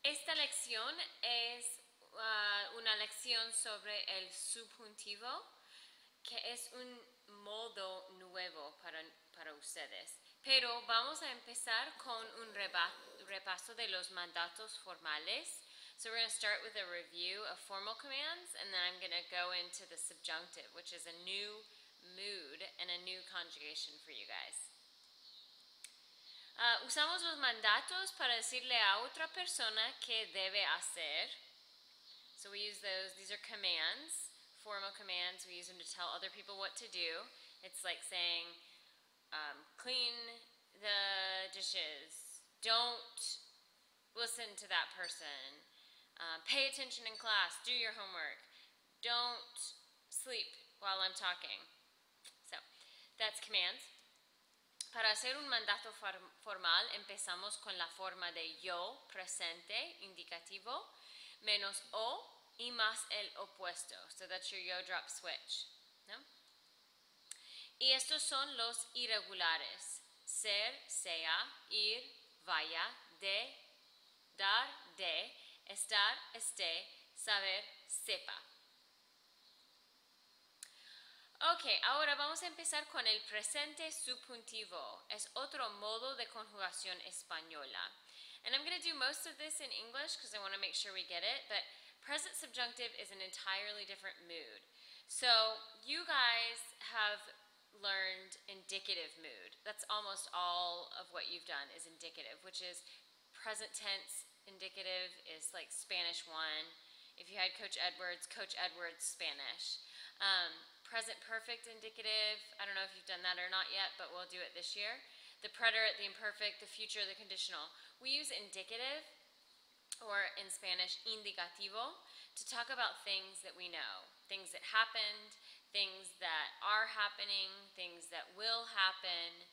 Esta lección es una lección sobre el subjuntivo, que es un modo nuevo para ustedes. Pero vamos a empezar con un repaso de los mandatos formales. So we're going to start with a review of formal commands, and then I'm going to go into the subjunctive, which is a new mood and a new conjugation for you guys. Usamos los mandatos para decirle a otra persona qué debe hacer. So we use those. These are commands, formal commands. We use them to tell other people what to do. It's like saying, clean the dishes. Don't listen to that person. Pay attention in class. Do your homework. Don't sleep while I'm talking. So that's commands. Para hacer un mandato formal, empezamos con la forma de yo, presente, indicativo, menos o y más el opuesto. So that's your yo drop switch. ¿No? Y estos son los irregulares. Ser, sea, ir, vaya, de, dar, de, estar, esté, saber, sepa. Ok, ahora vamos a empezar con el presente subjuntivo. Es otro modo de conjugación española. And I'm going to do most of this in English because I want to make sure we get it, but present subjunctive is an entirely different mood. So you guys have learned indicative mood. That's almost all of what you've done is indicative, which is present tense indicative is like Spanish 1. If you had Coach Edwards Spanish. Present perfect indicative, I don't know if you've done that or not yet, but we'll do it this year. The preterite, the imperfect, the future, the conditional. We use indicative, or in Spanish, indicativo, to talk about things that we know. Things that happened, things that are happening, things that will happen,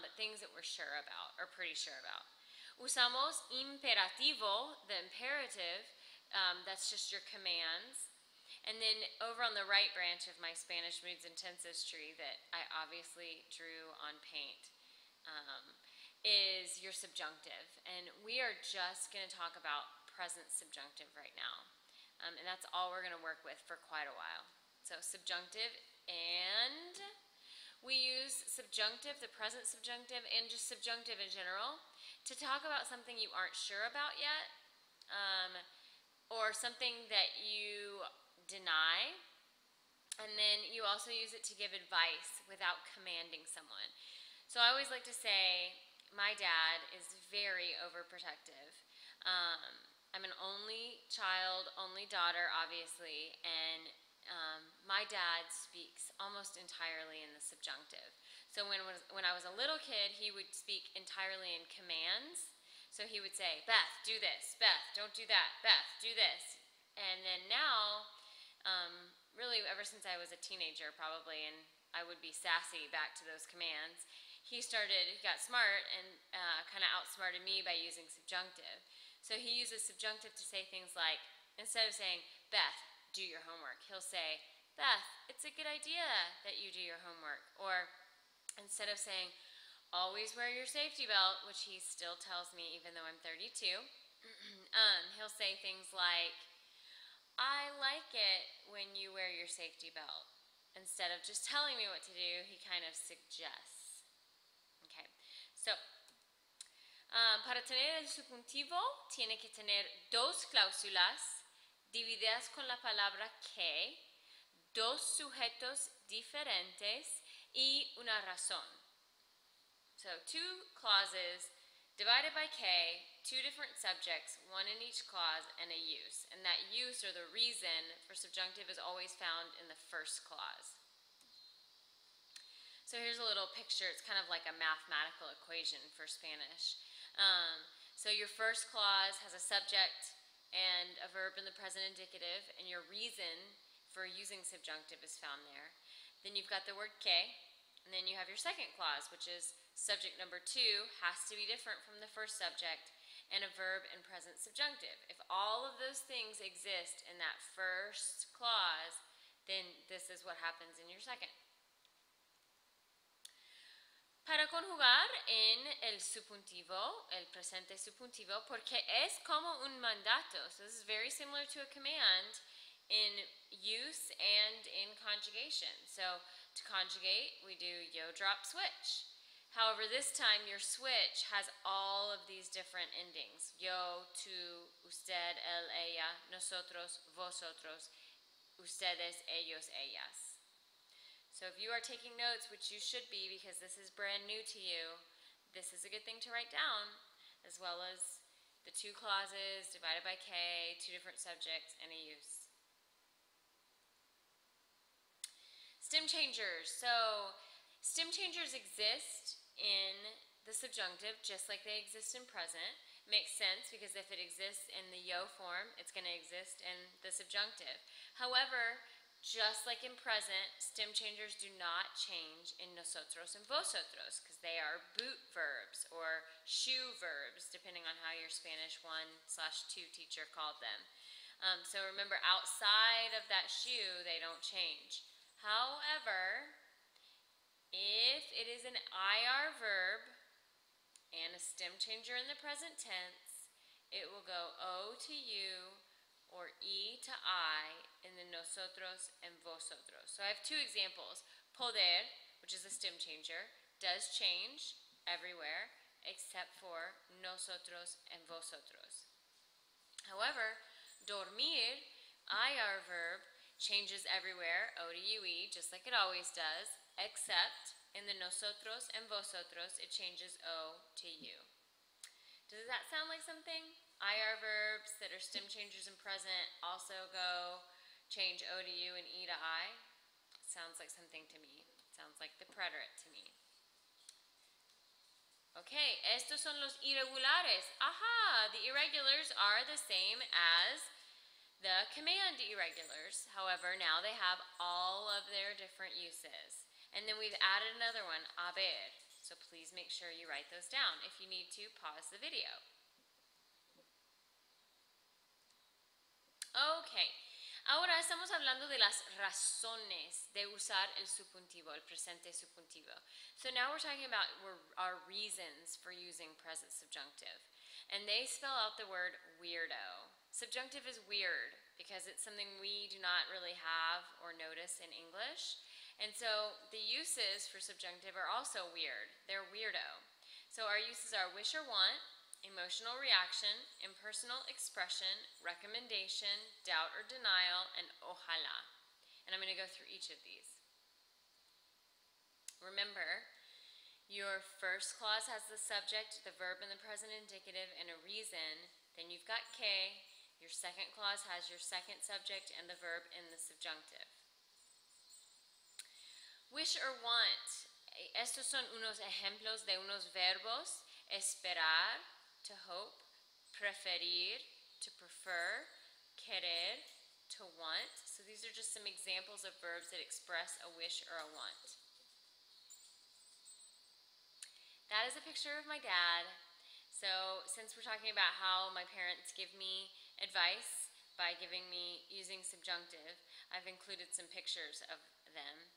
but things that we're sure about, or pretty sure about. Usamos imperativo, the imperative, that's just your commands. And then over on the right branch of my Spanish moods and tenses tree that I obviously drew on paint is your subjunctive. And we are just going to talk about present subjunctive right now. And that's all we're going to work with for quite a while. So subjunctive, and we use subjunctive, the present subjunctive, and just subjunctive in general to talk about something you aren't sure about yet, or something that you deny, and then you also use it to give advice without commanding someone. So I always like to say, my dad is very overprotective. I'm an only child, only daughter, obviously, and my dad speaks almost entirely in the subjunctive. So when I was a little kid, he would speak entirely in commands. So he would say, Beth, do this. Beth, don't do that. Beth, do this. And then now, really ever since I was a teenager probably, and I would be sassy back to those commands, he got smart and kind of outsmarted me by using subjunctive. So he uses subjunctive to say things like, instead of saying, Beth, do your homework, he'll say, Beth, it's a good idea that you do your homework. Or instead of saying, always wear your safety belt, which he still tells me even though I'm 32, he'll say things like, I like it when you wear your safety belt. Instead of just telling me what to do, he kind of suggests. Okay, so, para tener el subjuntivo, tiene que tener dos cláusulas divididas con la palabra que, dos sujetos diferentes y una razón. So, two clauses divided by K, two different subjects, one in each clause, and a use. And that use, or the reason for subjunctive, is always found in the first clause. So here's a little picture. It's kind of like a mathematical equation for Spanish. So your first clause has a subject and a verb in the present indicative, and your reason for using subjunctive is found there. Then you've got the word que, and then you have your second clause, which is subject number 2 has to be different from the first subject, and a verb and present subjunctive. If all of those things exist in that first clause, then this is what happens in your second. Para conjugar en el subjuntivo, el presente subjuntivo, porque es como un mandato. So this is very similar to a command in use and in conjugation. So to conjugate, we do yo, drop, switch. However, this time your switch has all of these different endings. Yo, tú, usted, él, ella, nosotros, vosotros, ustedes, ellos, ellas. So if you are taking notes, which you should be because this is brand new to you, this is a good thing to write down, as well as the two clauses divided by K, two different subjects, and a use. Stem changers. So stem changers exist in the subjunctive just like they exist in present. Makes sense because if it exists in the yo form, it's going to exist in the subjunctive. However, just like in present, stem changers do not change in nosotros and vosotros because they are boot verbs or shoe verbs, depending on how your Spanish 1/2 teacher called them. So remember, outside of that shoe, they don't change. However, if it is an IR verb and a stem changer in the present tense, it will go O to U or E to I in the nosotros and vosotros. So I have two examples. Poder, which is a stem changer, does change everywhere except for nosotros and vosotros. However, dormir, IR verb, changes everywhere, O to UE, just like it always does, except in the nosotros and vosotros, it changes O to U. Does that sound like something? IR verbs that are stem changers in present also change O to U and E to I. Sounds like something to me. Sounds like the preterite to me. Okay, estos son los irregulares. Aha, the irregulars are the same as the command irregulars. However, now they have all of their different uses. And then we've added another one, haber. So please make sure you write those down. If you need to, pause the video. Ok, ahora estamos hablando de las razones de usar el subjuntivo, el presente subjuntivo. So now we're talking about our reasons for using present subjunctive. And they spell out the word weirdo. Subjunctive is weird because it's something we do not really have or notice in English. And so the uses for subjunctive are also weird. They're weirdo. So our uses are wish or want, emotional reaction, impersonal expression, recommendation, doubt or denial, and ojalá. And I'm going to go through each of these. Remember, your first clause has the subject, the verb in the present indicative, and a reason. Then you've got que. Your second clause has your second subject and the verb in the subjunctive. Wish or want. Estos son unos ejemplos de unos verbos. Esperar, to hope, preferir, to prefer, querer, to want. So these are just some examples of verbs that express a wish or a want. That is a picture of my dad. So since we're talking about how my parents give me advice by using subjunctive, I've included some pictures of them.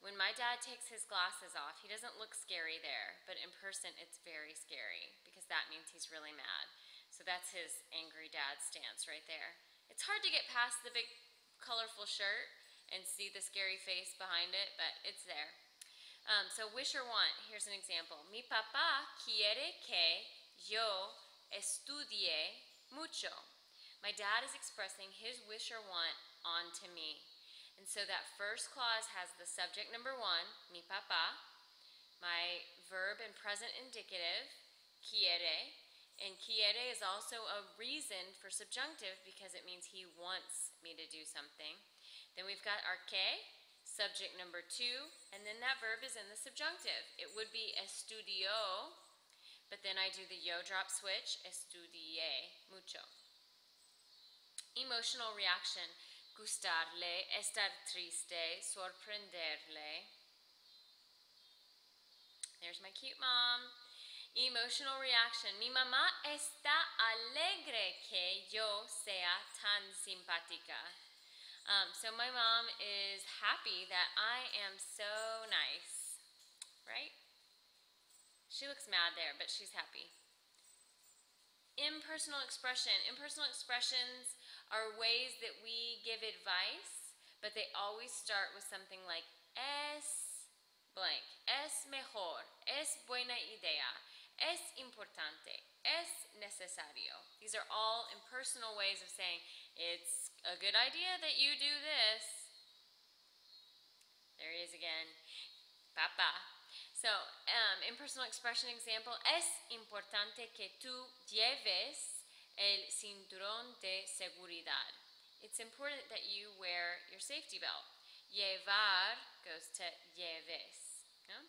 When my dad takes his glasses off, he doesn't look scary there, but in person it's very scary because that means he's really mad. So that's his angry dad stance right there. It's hard to get past the big colorful shirt and see the scary face behind it, but it's there. So wish or want, here's an example. Mi papá quiere que yo estudie mucho. My dad is expressing his wish or want onto me. And so that first clause has the subject number 1, mi papá, my verb in present indicative, quiere, and quiere is also a reason for subjunctive because it means he wants me to do something. Then we've got our que, subject number 2, and then that verb is in the subjunctive. It would be estudió, but then I do the yo drop switch, estudié mucho. Emotional reaction. Gustarle, estar triste, sorprenderle. There's my cute mom. Emotional reaction. Mi mamá está alegre que yo sea tan simpática. So my mom is happy that I am so nice, right? She looks mad there, but she's happy. Impersonal expression. Impersonal expressions are ways that we give advice, but they always start with something like es blank, es mejor, es buena idea, es importante, es necesario. These are all impersonal ways of saying it's a good idea that you do this. There he is again. Papa. So, impersonal expression example, es importante que tú lleves el cinturón de seguridad. It's important that you wear your safety belt. Llevar goes to lleves. ¿No?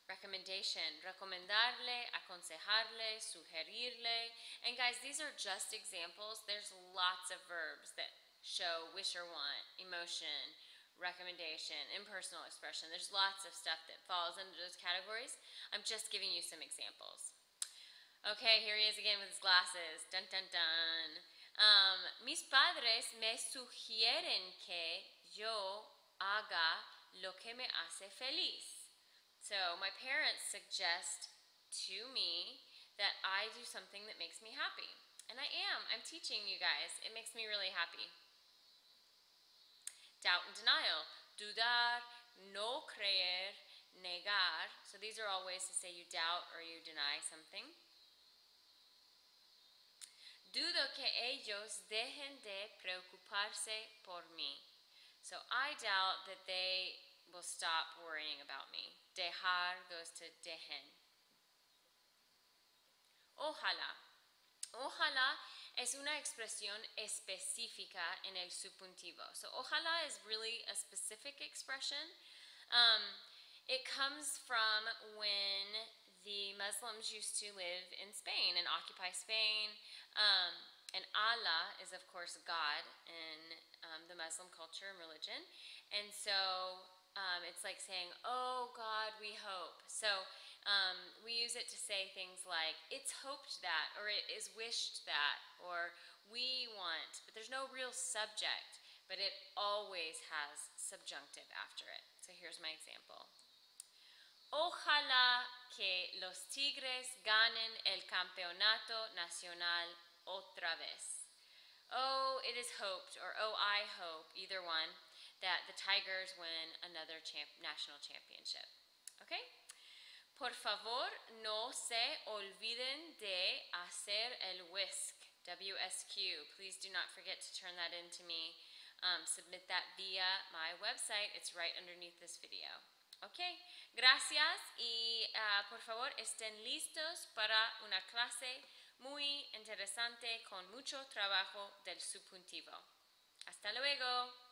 Recommendation, recomendarle, aconsejarle, sugerirle. And guys, these are just examples. There's lots of verbs that show wish or want, emotion, recommendation, impersonal expression. There's lots of stuff that falls under those categories. I'm just giving you some examples. Okay, here he is again with his glasses. Dun, dun, dun. Mis padres me sugieren que yo haga lo que me hace feliz. So my parents suggest to me that I do something that makes me happy. And I am. I'm teaching you guys. It makes me really happy. Doubt and denial. Dudar, no creer, negar. So these are all ways to say you doubt or you deny something. Dudo que ellos dejen de preocuparse por mí. So I doubt that they will stop worrying about me. Dejar goes to dejen. Ojalá. Ojalá es una expresión específica en el subjuntivo. So ojalá is really a specific expression. It comes from when the Muslims used to live in Spain and occupy Spain. And Allah is, of course, God in the Muslim culture and religion. And so it's like saying, oh, God, we hope. So we use it to say things like, it's hoped that, or it is wished that, or we want. But there's no real subject, but it always has subjunctive after it. So here's my example. Ojalá que los Tigres ganen el campeonato nacional otra vez. Oh, it is hoped, or oh, I hope, either one, that the Tigers win another national championship. Okay? Por favor, no se olviden de hacer el whisk, WSQ. Please do not forget to turn that in to me. Submit that via my website. It's right underneath this video. Okay, gracias y por favor estén listos para una clase muy interesante con mucho trabajo del subjuntivo. Hasta luego.